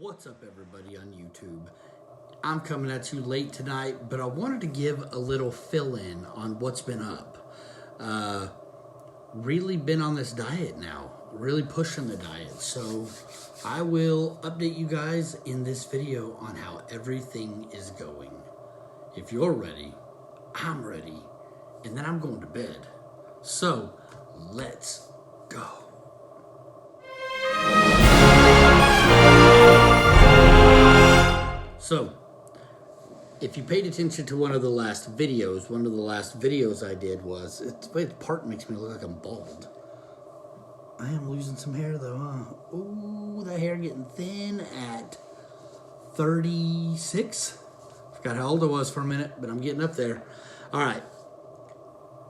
What's up, everybody on YouTube? I'm coming at you late tonight, but I wanted to give a little fill-in on what's been up. Really been on this diet now, really pushing the diet. So I will update you guys in this video on how everything is going. If you're ready, I'm ready, and then I'm going to bed. So let's go. So, if you paid attention to one of the last videos I did was, the part makes me look like I'm bald. I am losing some hair though, huh? Ooh, that hair getting thin at 36. Forgot how old I was for a minute, but I'm getting up there. All right.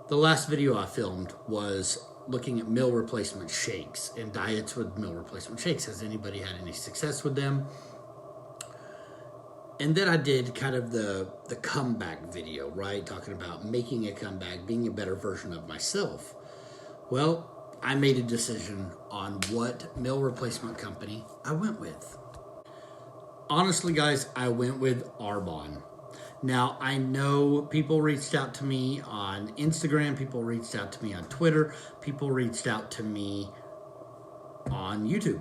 The last video I filmed was looking at meal replacement shakes and diets with meal replacement shakes. Has anybody had any success with them? And then I did kind of the comeback video, right? Talking about making a comeback, being a better version of myself. Well, I made a decision on what meal replacement company I went with. Honestly, guys, I went with Arbonne. Now, I know people reached out to me on Instagram, people reached out to me on Twitter, people reached out to me on YouTube,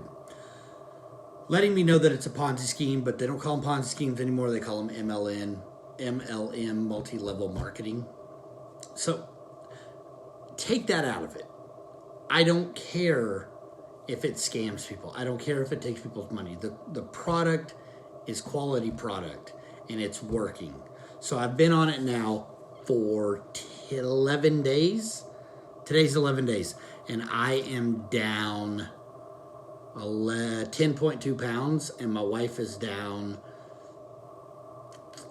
letting me know that it's a Ponzi scheme, but they don't call them Ponzi schemes anymore. They call them MLM, multi-level marketing. So take that out of it. I don't care if it scams people. I don't care if it takes people's money. The product is quality product, and it's working. So I've been on it now for 11 days. Today's 11 days, and I am down 10.2 pounds, and my wife is down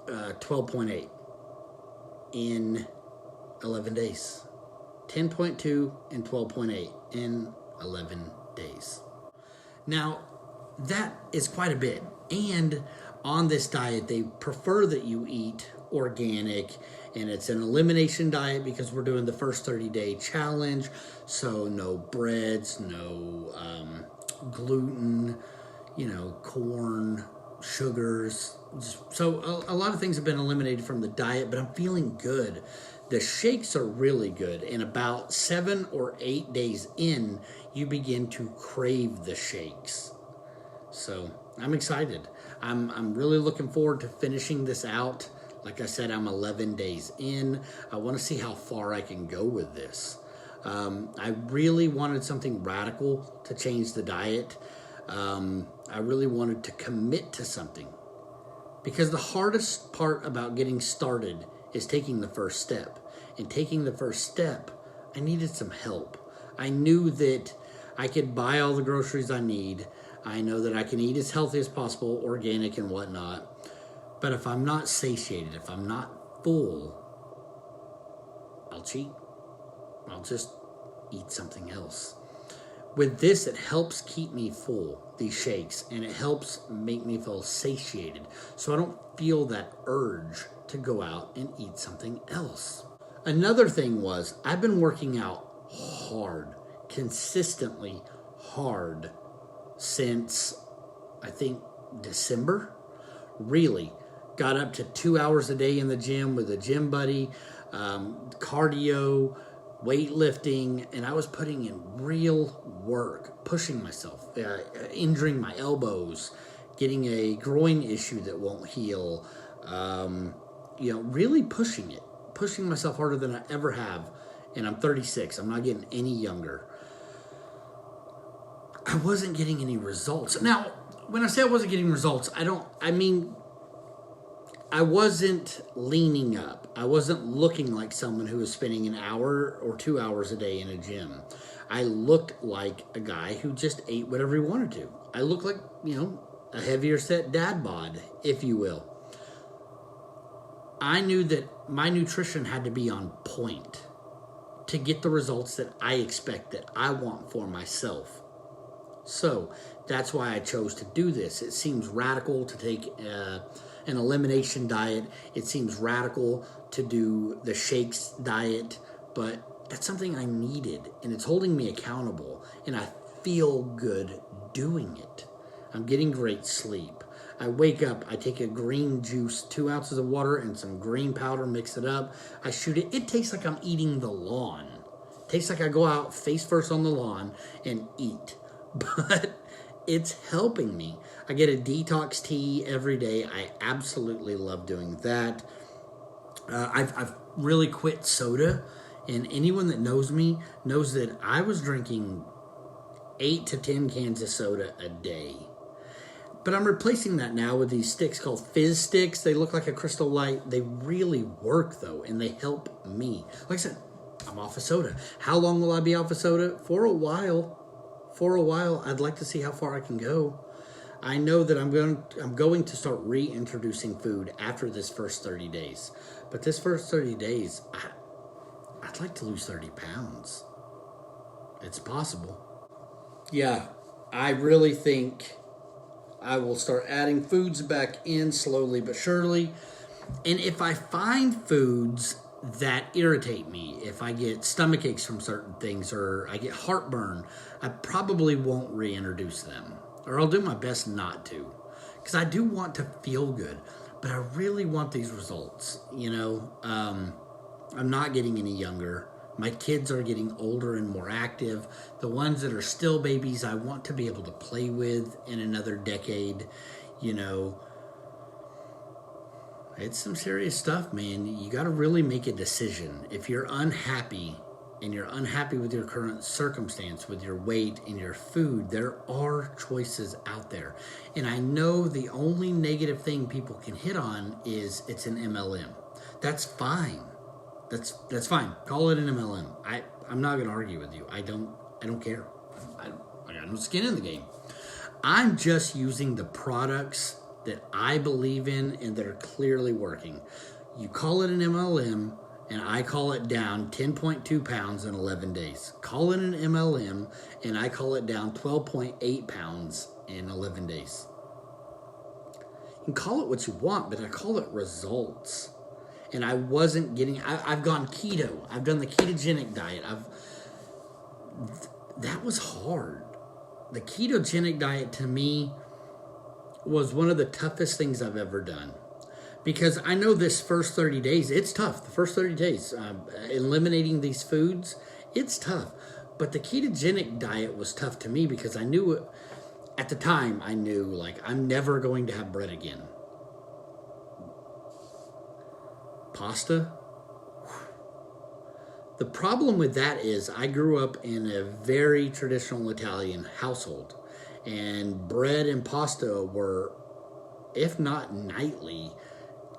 12.8 in 11 days. 10.2 and 12.8 in 11 days. Now, that is quite a bit. And on this diet, they prefer that you eat organic, and it's an elimination diet because we're doing the first 30-day challenge. So no breads, no gluten, corn, sugars. So a lot of things have been eliminated from the diet, but I'm feeling good. The shakes are really good, and about 7 or 8 days in, you begin to crave the shakes. So I'm excited. I'm really looking forward to finishing this out. Like I said, I'm 11 days in. I want to see how far I can go with this. I really wanted something radical to change the diet. I really wanted to commit to something, because the hardest part about getting started is taking the first step. And taking the first step, I needed some help. I knew that I could buy all the groceries I need. I know that I can eat as healthy as possible, organic and whatnot. But if I'm not satiated, if I'm not full, I'll cheat. I'll just eat something else. With this, it helps keep me full, these shakes, and it helps make me feel satiated, so I don't feel that urge to go out and eat something else. Another thing was, I've been working out hard, consistently hard, since, I think, December. Really. Got up to 2 hours a day in the gym with a gym buddy, cardio, weightlifting, and I was putting in real work, pushing myself, injuring my elbows, getting a groin issue that won't heal, really pushing myself harder than I ever have. And I'm 36. I'm not getting any younger. I wasn't getting any results. Now, when I say I wasn't getting results, I wasn't leaning up. I wasn't looking like someone who was spending an hour or 2 hours a day in a gym. I looked like a guy who just ate whatever he wanted to. I looked like, a heavier set dad bod, if you will. I knew that my nutrition had to be on point to get the results that I expect, that I want for myself. So that's why I chose to do this. It seems radical to take an elimination diet. It seems radical to do the shakes diet, but that's something I needed, and it's holding me accountable, and I feel good doing it. I'm getting great sleep. I wake up, I take a green juice, 2 ounces of water and some green powder, mix it up. I shoot it. It tastes like I'm eating the lawn. It tastes like I go out face first on the lawn and eat. But it's helping me. I get a detox tea every day. I absolutely love doing that. I've really quit soda, and anyone that knows me knows that I was drinking 8 to 10 cans of soda a day. But I'm replacing that now with these sticks called Fizz Sticks. They look like a Crystal Light. They really work, though, and they help me. Like I said, I'm off of soda. How long will I be off of soda? For a while. I'd like to see how far I can go. I know that I'm going to start reintroducing food after this first 30 days. But this first 30 days, I'd like to lose 30 pounds. It's possible. Yeah, I really think I will start adding foods back in slowly but surely. And if I find foods that irritate me, if I get stomach aches from certain things or I get heartburn, I probably won't reintroduce them. Or I'll do my best not to. Because I do want to feel good. But I really want these results. I'm not getting any younger. My kids are getting older and more active. The ones that are still babies, I want to be able to play with in another decade. It's some serious stuff, man. You got to really make a decision. If you're unhappy and you're unhappy with your current circumstance, with your weight and your food, there are choices out there. And I know the only negative thing people can hit on is it's an MLM. That's fine. That's fine. Call it an MLM. I'm not going to argue with you. I don't care. I got no skin in the game. I'm just using the products that I believe in and that are clearly working. You call it an MLM, and I call it down 10.2 pounds in 11 days. Call it an MLM, and I call it down 12.8 pounds in 11 days. You can call it what you want, but I call it results. And I wasn't getting... I've gone keto. I've done the ketogenic diet. That was hard. The ketogenic diet, to me, was one of the toughest things I've ever done. Because I know this first 30 days, it's tough. The first 30 days, eliminating these foods, it's tough. But the ketogenic diet was tough to me because I knew, at the time, I'm never going to have bread again. Pasta? The problem with that is I grew up in a very traditional Italian household. And bread and pasta were, if not nightly,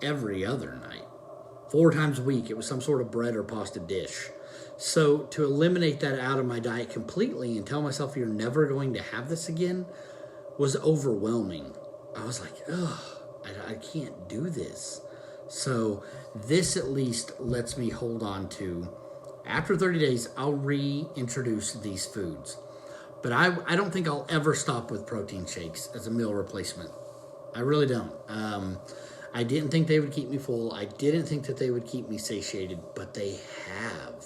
every other night. 4 times a week, it was some sort of bread or pasta dish. So to eliminate that out of my diet completely and tell myself you're never going to have this again was overwhelming. I was like, ugh, I can't do this. So this at least lets me hold on to, after 30 days, I'll reintroduce these foods. But I don't think I'll ever stop with protein shakes as a meal replacement. I really don't. I didn't think they would keep me full. I didn't think that they would keep me satiated, but they have.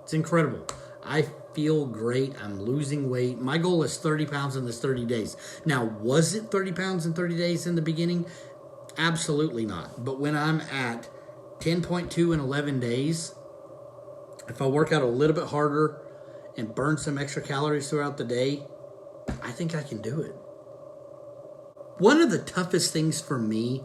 It's incredible. I feel great. I'm losing weight. My goal is 30 pounds in this 30 days. Now, was it 30 pounds in 30 days in the beginning? Absolutely not. But when I'm at 10.2 in 11 days, if I work out a little bit harder and burn some extra calories throughout the day, I think I can do it. One of the toughest things for me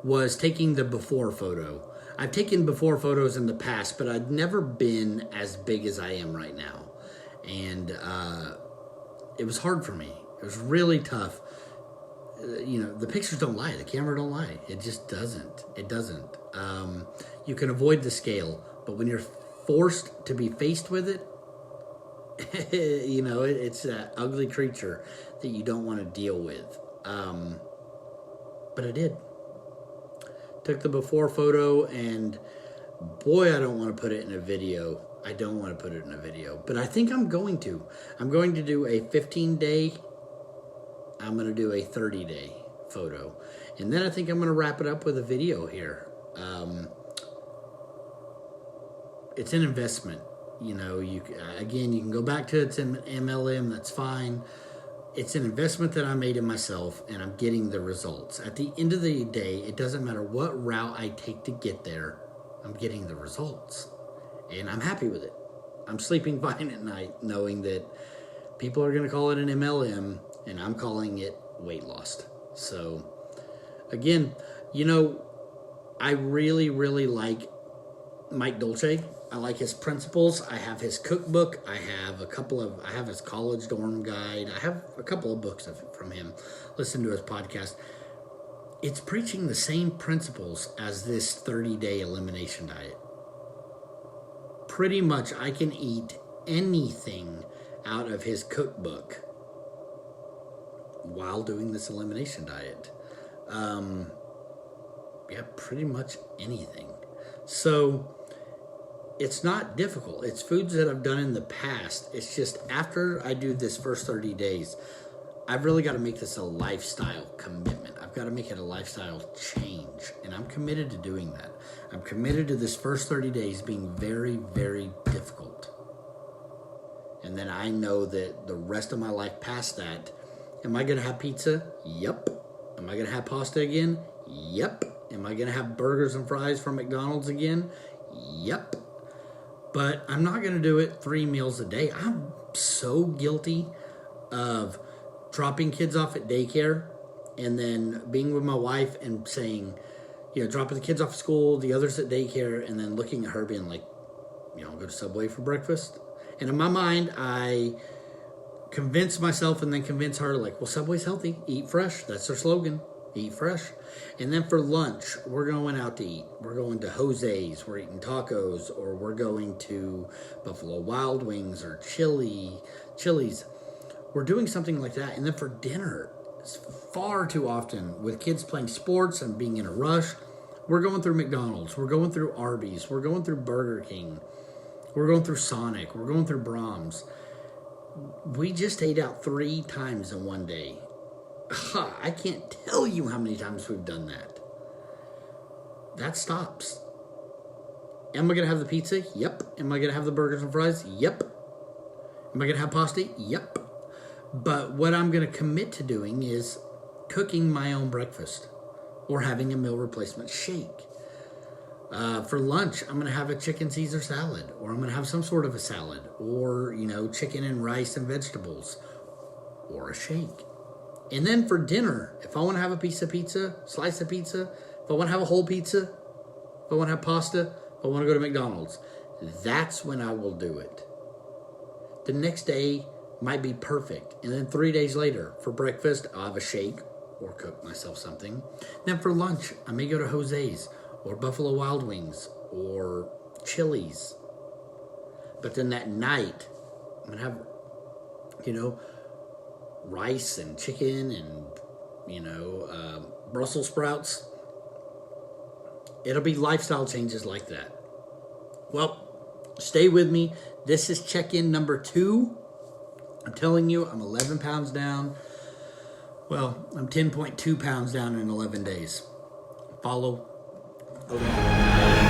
was taking the before photo. I've taken before photos in the past, but I'd never been as big as I am right now. And it was hard for me. It was really tough. The pictures don't lie. The camera don't lie. It just doesn't. It doesn't. You can avoid the scale, but when you're forced to be faced with it, it's that ugly creature that you don't want to deal with. But I did. Took the before photo, and boy, I don't want to put it in a video. But I think I'm going to. I'm going to do a 15-day. I'm going to do a 30-day photo. And then I think I'm going to wrap it up with a video here. It's an investment. You can go back to it's an MLM, that's fine. It's an investment that I made in myself, and I'm getting the results. At the end of the day, it doesn't matter what route I take to get there, I'm getting the results. And I'm happy with it. I'm sleeping fine at night knowing that people are going to call it an MLM, and I'm calling it weight loss. So, again, I really, really like Mike Dolce. I like his principles. I have his cookbook. I have his college dorm guide. I have a couple of books from him. Listen to his podcast. It's preaching the same principles as this 30-day elimination diet. Pretty much I can eat anything out of his cookbook while doing this elimination diet. Pretty much anything. So it's not difficult. It's foods that I've done in the past. It's just after I do this first 30 days, I've really got to make this a lifestyle commitment. I've got to make it a lifestyle change. And I'm committed to doing that. I'm committed to this first 30 days being very, very difficult. And then I know that the rest of my life past that, am I going to have pizza? Yep. Am I going to have pasta again? Yep. Am I going to have burgers and fries from McDonald's again? Yep. But I'm not going to do it 3 meals a day. I'm so guilty of dropping kids off at daycare and then being with my wife and saying, dropping the kids off at school, the others at daycare, and then looking at her being like, I'll go to Subway for breakfast. And in my mind, I convince myself and then convince her, Subway's healthy. Eat fresh. That's their slogan. Eat fresh. And then for lunch, we're going out to eat. We're going to Jose's. We're eating tacos. Or we're going to Buffalo Wild Wings or Chili's. We're doing something like that. And then for dinner, it's far too often with kids playing sports and being in a rush, we're going through McDonald's. We're going through Arby's. We're going through Burger King. We're going through Sonic. We're going through Brahms. We just ate out 3 times in one day. I can't tell you how many times we've done that. That stops. Am I going to have the pizza? Yep. Am I going to have the burgers and fries? Yep. Am I going to have pasta? Yep. But what I'm going to commit to doing is cooking my own breakfast or having a meal replacement shake. For lunch, I'm going to have a chicken Caesar salad, or I'm going to have some sort of a salad, or, chicken and rice and vegetables, or a shake. And then for dinner, if I want to have a piece of pizza, slice of pizza, if I want to have a whole pizza, if I want to have pasta, if I want to go to McDonald's, that's when I will do it. The next day might be perfect. And then 3 days later, for breakfast, I'll have a shake or cook myself something. Then for lunch, I may go to Jose's or Buffalo Wild Wings or Chili's. But then that night, I'm going to have, rice and chicken and, Brussels sprouts. It'll be lifestyle changes like that. Well, stay with me. This is check-in number 2. I'm telling you, I'm 11 pounds down. Well, I'm 10.2 pounds down in 11 days. Follow along.